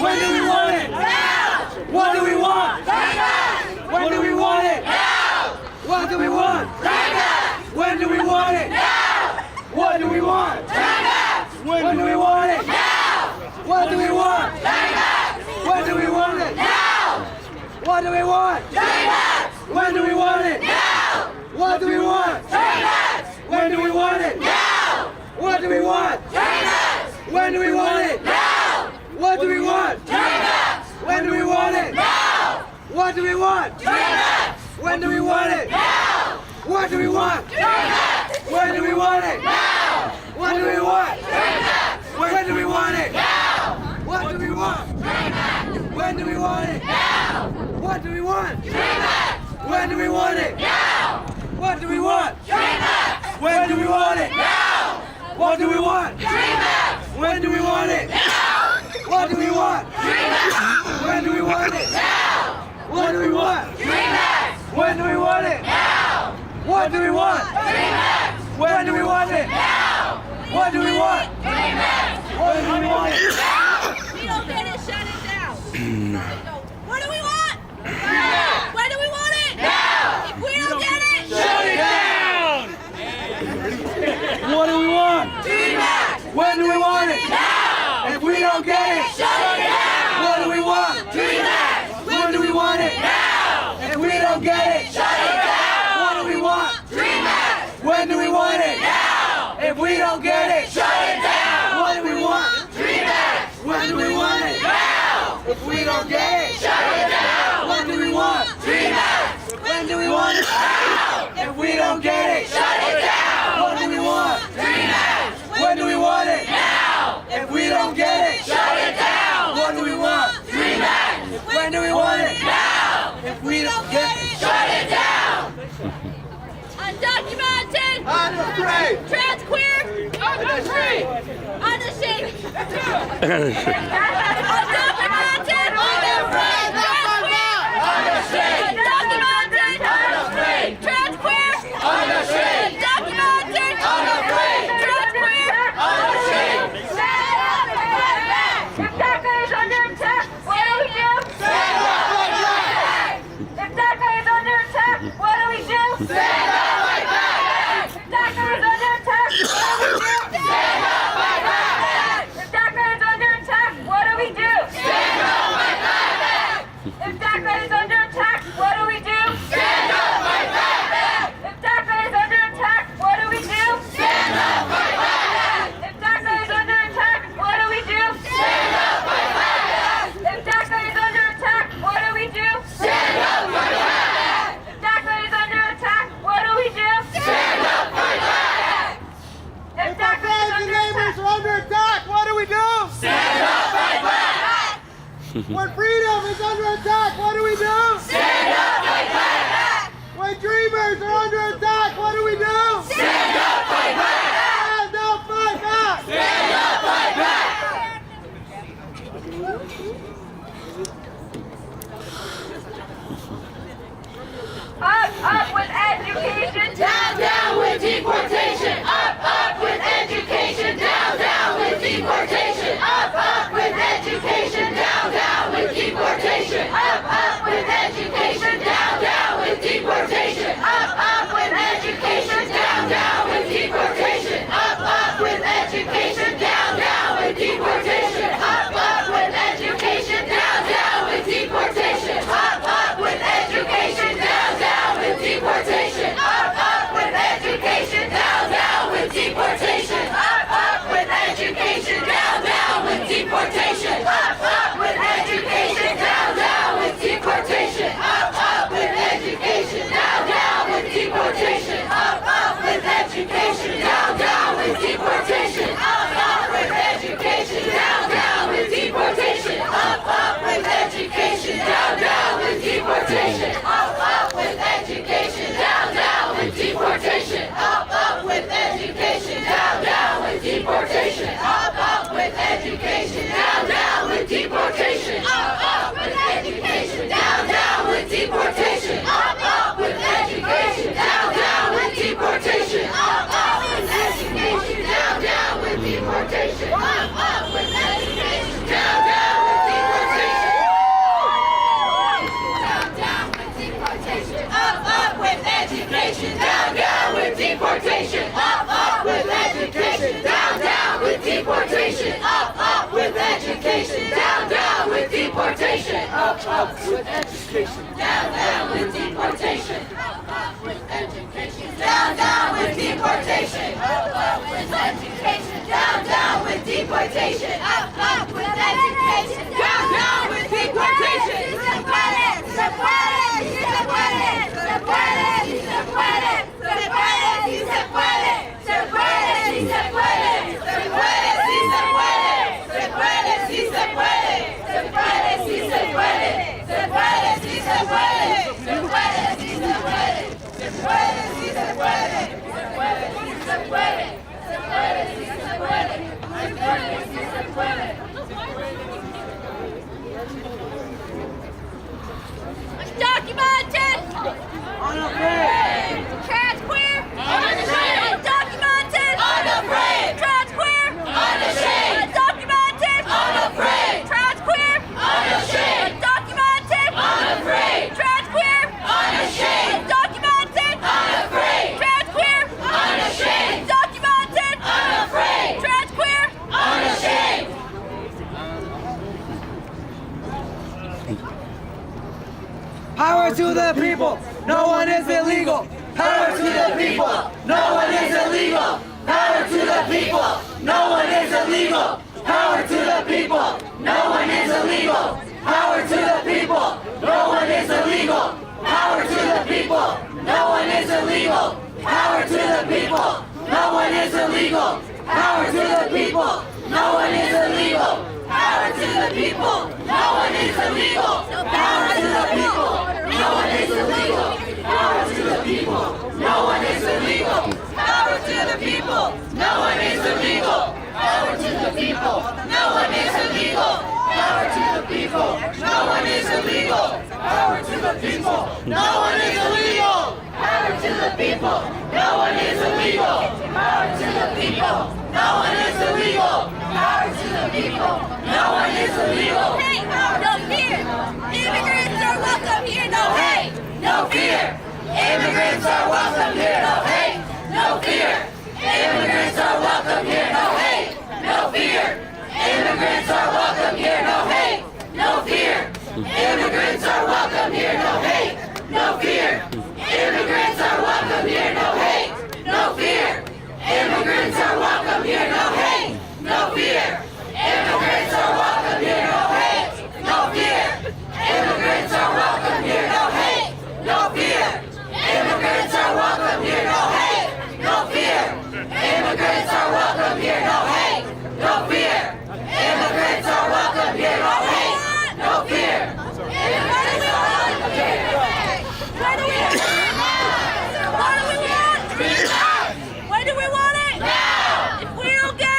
When do we want it? Now! What do we want? When do we want it? Now! What do we want? When do we want it? Now! What do we want? When do we want it? Now! What do we want? When do we want it? Now! What do we want? When do we want it? Now! What do we want? When do we want it? Now! What do we want? When do we want it? Now! What do we want? When do we want it? Now! What do we want? When do we want it? Now! What do we want? When do we want it? Now! What do we want? When do we want it? Now! What do we want? When do we want it? Now! What do we want? When do we want it? Now! What do we want? When do we want it? Now! What do we want? When do we want it? Now! What do we want? When do we want it? Now! What do we want? When do we want it? Now! What do we want? When do we want it? Now! What do we want? When do we want it? We don't get it, shut it down. What do we want? When do we want it? Now! If we don't get it, Shut it down! What do we want? When do we want it? Now! If we don't get it, shut it down. What do we want? When do we want it? Now! If we don't get it, Shut it down. What do we want? When do we want it? Now! If we don't get it, Shut it down. What do we want? When do we want it? Now! If we don't get it, Shut it down. What do we want? When do we want it? Now! If we don't get it, Shut it down. What do we want? When do we want it? Now! If we don't get it, Shut it down. What do we want? When do we want it? Now! If we don't get it, Shut it down. Undocumented. Unafraid. Trans queer. Unafraid. Unashamed. Undocumented. Unafraid. Unashamed. Undocumented. Unafraid. Trans queer. Unashamed. Undocumented. Unafraid. Trans queer. Unashamed. Stand up and fight back. If DACA is under attack, what do we do? Stand up, fight back. If DACA is under attack, what do we do? Stand up, fight back. If DACA is under attack, what do we do? Stand up, fight back. If DACA is under attack, what do we do? Stand up, fight back. If DACA is under attack, what do we do? Stand up, fight back. If DACA is under attack, what do we do? Stand up, fight back. If DACA is under attack, what do we do? Stand up, fight back. If DACA is under attack, what do we do? Stand up, fight back. If DACA is under attack, what do we do? Stand up, fight back. If DACA is under attack, are under attack, what do we do? Stand up, fight back. When freedom is under attack, what do we do? Stand up, fight back. When dreamers are under attack, what do we do? Stand up, fight back. Stand up, fight back! Stand up, fight back. up with education, Down with deportation. Up with education. Down with deportation. Up with education. Down with deportation. Up with education. Down with deportation. Up with education. Down with deportation. up with education. Down, down with deportation. Up, up with education. Down, down with deportation. Up, up with education. Down, down with deportation. Up, up with education. Down, down with deportation. Si se puede, se puede, si se puede, se puede, si se puede, se puede, si se puede, se puede, si se puede, se puede, si se puede, se puede, si se puede, se puede, si se puede, se puede, si se puede, se puede, si se puede, se puede, si se puede, se puede, si se puede, se puede, si se puede, se puede, si se puede. Undocumented! Unafraid! Trans queer! Unashamed! Undocumented! Unafraid! Trans queer! Unashamed! Undocumented! Unafraid! Trans queer! Unashamed! Undocumented! Unafraid! Trans queer! Unashamed! Undocumented! Unafraid! Trans queer! Unashamed! Undocumented! Unafraid! Trans queer! Unashamed! Power to the people! No one is illegal! Power to the people! No one is illegal! Power to the people! No one is illegal! Power to the people! No one is illegal! Power to the people! No one is illegal! Power to the people! No one is illegal! Power to the people! No one is illegal! Power to the people! No one is illegal! Power to the people! No one is illegal! Power to the people! No one is illegal! Power to the people! No one is illegal! Power to the people! No one is illegal! Power to the people! No one is illegal! Power to the people! No one is illegal! Power to the people! No one is illegal! Power to the people! No one is illegal! Power to the people! No one is illegal! Power to the people! No one is illegal! Hey, no fear! Immigrants are welcome here, no hate! No fear! Immigrants are welcome here, no hate! No fear! Immigrants are welcome here, no hate! No fear! Immigrants are welcome here, no hate! No fear! Immigrants are welcome here, no hate! No fear! Immigrants are welcome here, no hate! No fear! Immigrants are welcome here, no hate! No fear! Immigrants are welcome here, no hate! No fear! Immigrants are welcome here, no hate! No fear! Immigrants are welcome here, no hate! No fear! Immigrants are welcome here, no hate! No fear! Immigrants are welcome here, no hate! No fear! Immigrants are welcome here, no hate! What do we want? What do we want? Freedom! When do we want it? Now! If we don't get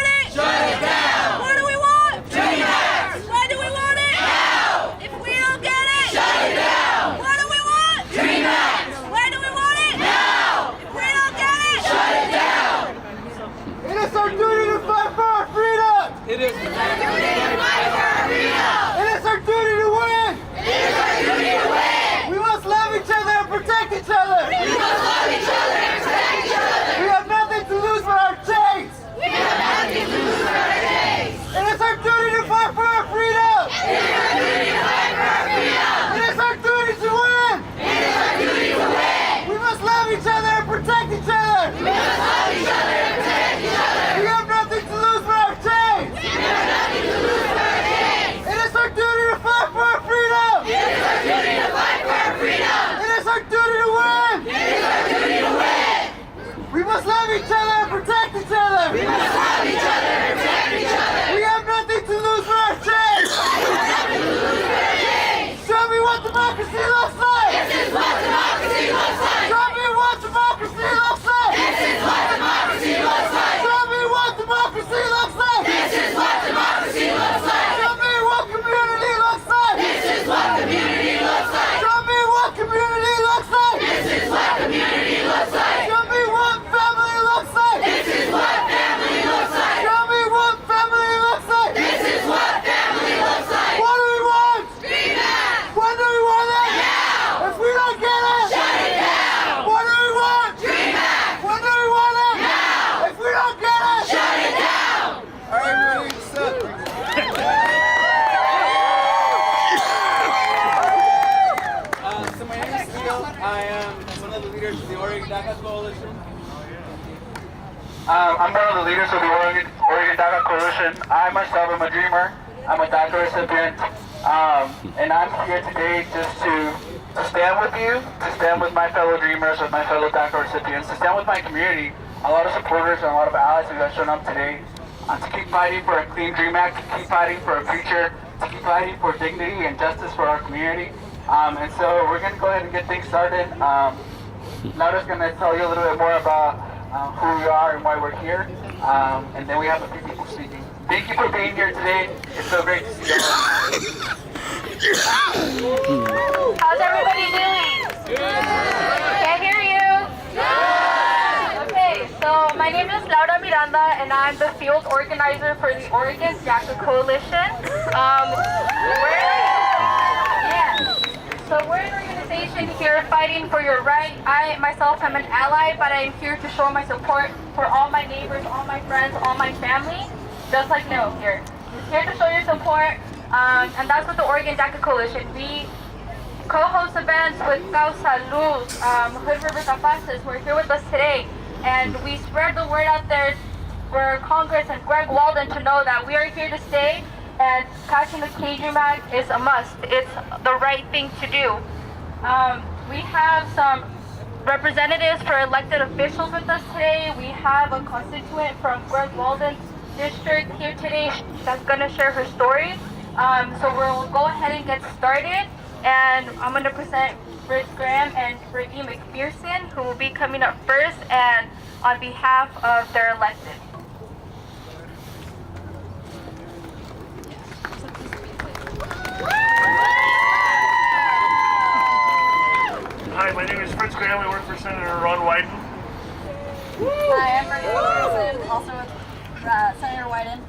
the leaders of the Oregon DACA Coalition. I myself am a dreamer. I'm a DACA recipient, and I'm here today just to stand with you, to stand with my fellow dreamers, with my fellow DACA recipients, to stand with my community. A lot of supporters and a lot of allies who have shown up today to keep fighting for a Clean Dream Act, to keep fighting for a future, to keep fighting for dignity and justice for our community. And so we're going to go ahead and get things started. Laura's going to tell you a little bit more about who we are and why we're here. And then we have a few people speaking. Thank you for being here today. It's so great to see you. How's everybody doing? Can't hear you. Okay, so my name is Laura Miranda, and I'm the field organizer for the Oregon DACA Coalition. So we're an organization here fighting for your right. I myself am an ally, but I'm here to show my support for all my neighbors, all my friends, all my family, just like Neil here. Just here to show your support, and that's what the Oregon DACA Coalition. We co-host events with Causa Luz, Hood River Capaces, who are here with us today, and we spread the word out there for Congress and Greg Walden to know that we are here to stay, and passing the Clean Dream Act is a must. It's the right thing to do. We have some representatives for elected officials with us today. We have a constituent from Greg Walden's district here today that's going to share her story. So we'll go ahead and get started. And I'm going to present Britt Graham and Brittany McPherson, who will be coming up first and on behalf of their elected. Hi, my name is Fritz Graham. I work for Senator Ron Wyden. Hi, I'm Brittany McPherson, also with Senator Wyden.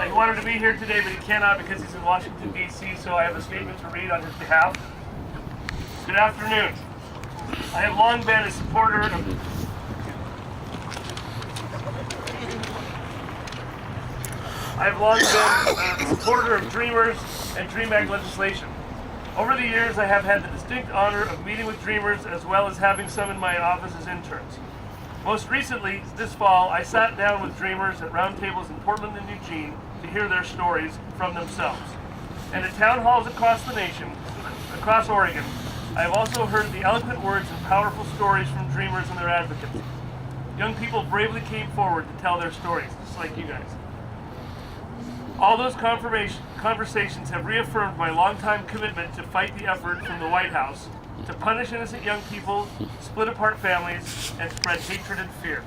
He wanted to be here today, but he cannot because he's in Washington, D.C., so I have a statement to read on his behalf. Good afternoon. I have long been a supporter of Dreamers and Dream Act legislation. Over the years, I have had the distinct honor of meeting with Dreamers as well as having some in my office as interns. Most recently, this fall, I sat down with Dreamers at roundtables in Portland and Eugene to hear their stories from themselves. And at town halls across the nation, across Oregon, I have also heard the eloquent words and powerful stories from Dreamers and their advocates. Young people bravely came forward to tell their stories, just like you guys. All those conversations have reaffirmed my longtime commitment to fight the effort from the White House to punish innocent young people, split apart families, and spread hatred and fear.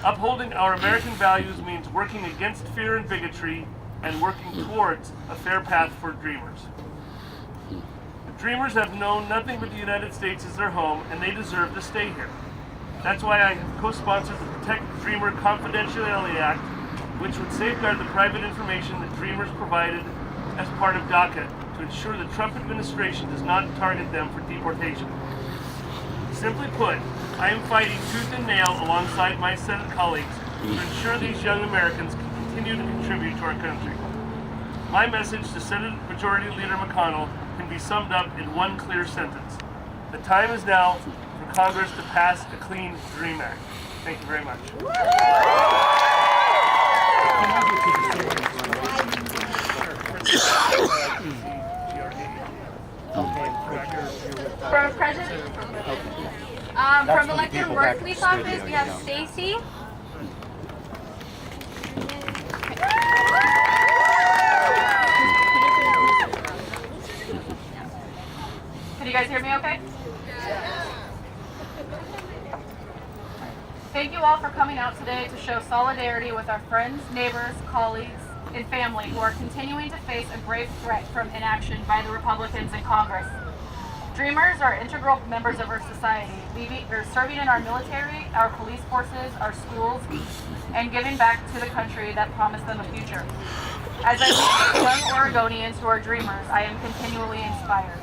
Upholding our American values means working against fear and bigotry and working towards a fair path for Dreamers. Dreamers have known nothing but the United States as their home, and they deserve to stay here. That's why I have co-sponsored the Protect Dreamer Confidentiality Act, which would safeguard the private information that Dreamers provided as part of DACA to ensure the Trump administration does not target them for deportation. Simply put, I am fighting tooth and nail alongside my Senate colleagues to ensure these young Americans can continue to contribute to our country. My message to Senate Majority Leader McConnell can be summed up in one clear sentence. The time is now for Congress to pass a Clean Dream Act. Thank you very much. From President, from Elected Workplace Office, we have Stacy. Can you guys hear me okay? Thank you all for coming out today to show solidarity with our friends, neighbors, colleagues, and family who are continuing to face a grave threat from inaction by the Republicans in Congress. Dreamers are integral members of our society, serving in our military, our police forces, our schools, and giving back to the country that promised them a future. As I meet young Oregonians who are dreamers, I am continually inspired.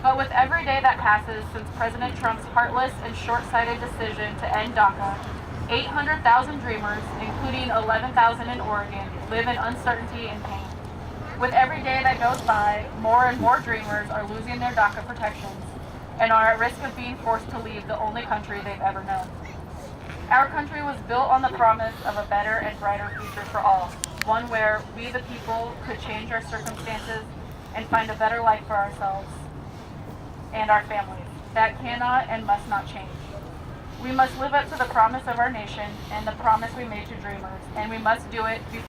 But with every day that passes since President Trump's heartless and short-sighted decision to end DACA, 800,000 dreamers, including 11,000 in Oregon, live in uncertainty and pain. With every day that goes by, more and more dreamers are losing their DACA protections and are at risk of being forced to leave the only country they've ever known. Our country was built on the promise of a better and brighter future for all, one where we the people could change our circumstances and find a better life for ourselves and our families. That cannot and must not change. We must live up to the promise of our nation and the promise we made to dreamers, and we must do it